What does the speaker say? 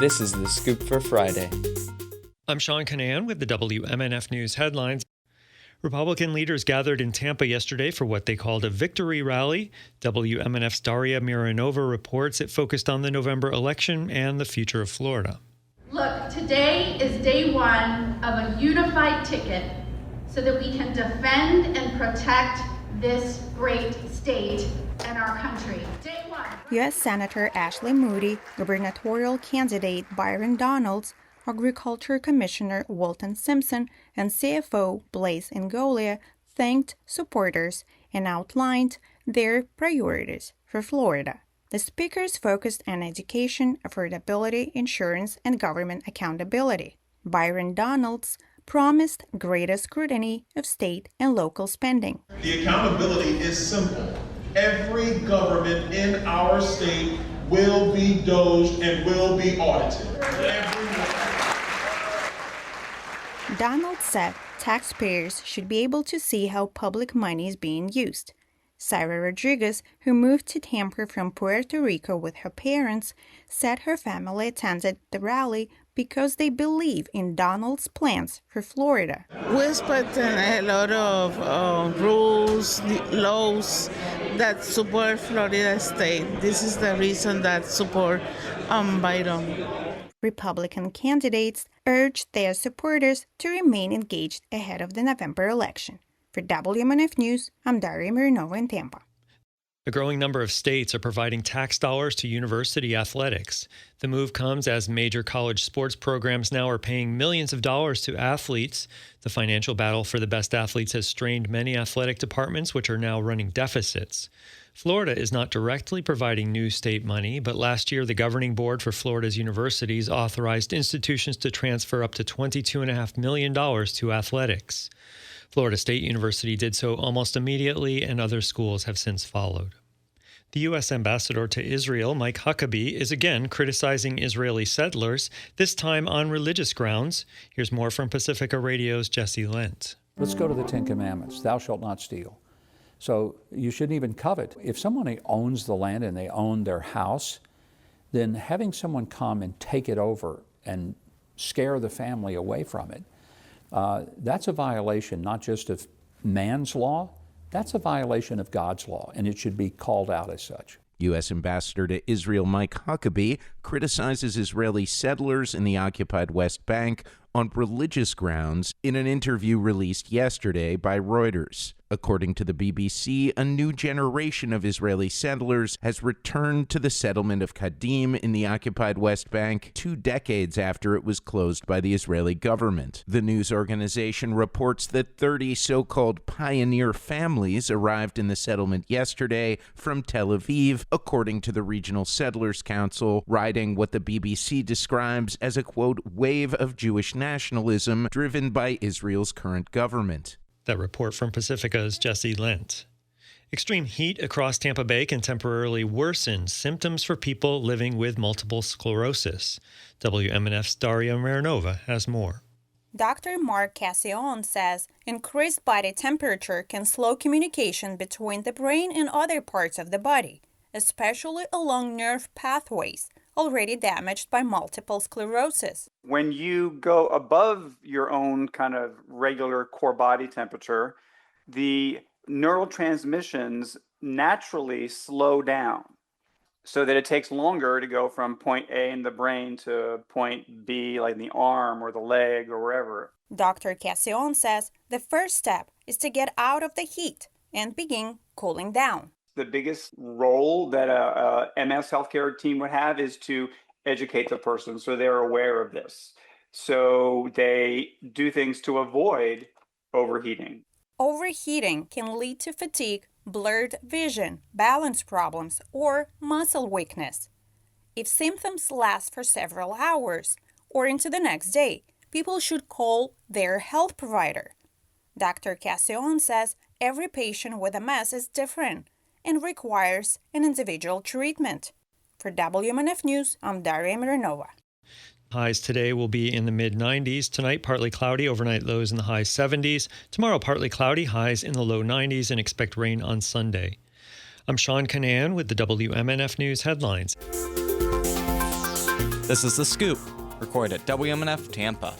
This is The Scoop for Friday. I'm Sean Canan with the WMNF News headlines. Republican leaders gathered in Tampa yesterday for what they called a victory rally. WMNF's Daria Mironova reports it focused on the November election and the future of Florida. Look, today is day one of a unified ticket so that we can defend and protect this great state and our country. Day one. U.S. Senator Ashley Moody, gubernatorial candidate Byron Donalds, Agriculture Commissioner Walton Simpson, and CFO Blaise Ingoglia thanked supporters and outlined their priorities for Florida. The speakers focused on education, affordability, insurance, and government accountability. Byron Donalds promised greater scrutiny of state and local spending. The accountability is simple. Every government in our state will be doged and will be audited. Donald said taxpayers should be able to see how public money is being used. Sarah Rodriguez, who moved to Tampa from Puerto Rico with her parents, said her family attended the rally because they believe in Donald's plans for Florida. We expect a lot of rules, laws that support Florida State. This is the reason that support Byron. Republican candidates urged their supporters to remain engaged ahead of the November election. For WMNF News, I'm Daria Mironova in Tampa. A growing number of states are providing tax dollars to university athletics. The move comes as major college sports programs now are paying millions of dollars to athletes. The financial battle for the best athletes has strained many athletic departments, which are now running deficits. Florida is not directly providing new state money, but last year the governing board for Florida's universities authorized institutions to transfer up to $22.5 million to athletics. Florida State University did so almost immediately, and other schools have since followed. The U.S. ambassador to Israel, Mike Huckabee, is again criticizing Israeli settlers, this time on religious grounds. Here's more from Pacifica Radio's Jesse Lent. Let's go to the Ten Commandments. Thou shalt not steal. So you shouldn't even covet. If someone owns the land and they own their house, then having someone come and take it over and scare the family away from it, that's a violation not just of man's law, that's a violation of God's law, and it should be called out as such. U.S. Ambassador to Israel Mike Huckabee criticizes Israeli settlers in the occupied West Bank on religious grounds in an interview released yesterday by Reuters. According to the BBC, a new generation of Israeli settlers has returned to the settlement of Kadim in the occupied West Bank 2 decades after it was closed by the Israeli government. The news organization reports that 30 so-called pioneer families arrived in the settlement yesterday from Tel Aviv, according to the Regional Settlers Council, riding what the BBC describes as a, quote, wave of Jewish nationalism driven by Israel's current government. That report from Pacifica's Jesse Lent. Extreme heat across Tampa Bay can temporarily worsen symptoms for people living with multiple sclerosis. WMNF's Daria Mironova has more. Dr. Mark Cassione says increased body temperature can slow communication between the brain and other parts of the body, especially along nerve pathways already damaged by multiple sclerosis. When you go above your own kind of regular core body temperature, the neural transmissions naturally slow down so that it takes longer to go from point A in the brain to point B, like in the arm or the leg or wherever. Dr. Cassione says the first step is to get out of the heat and begin cooling down. The biggest role that a MS healthcare team would have is to educate the person so they're aware of this. So they do things to avoid overheating. Overheating can lead to fatigue, blurred vision, balance problems, or muscle weakness. If symptoms last for several hours or into the next day, people should call their health provider. Dr. Cassione says every patient with MS is different and requires an individual treatment. For WMNF News, I'm Daria Mironova. Highs today will be in the mid-90s. Tonight, partly cloudy, overnight lows in the high 70s. Tomorrow, partly cloudy, highs in the low 90s, and expect rain on Sunday. I'm Sean Canan with the WMNF News headlines. This is The Scoop, recorded at WMNF Tampa.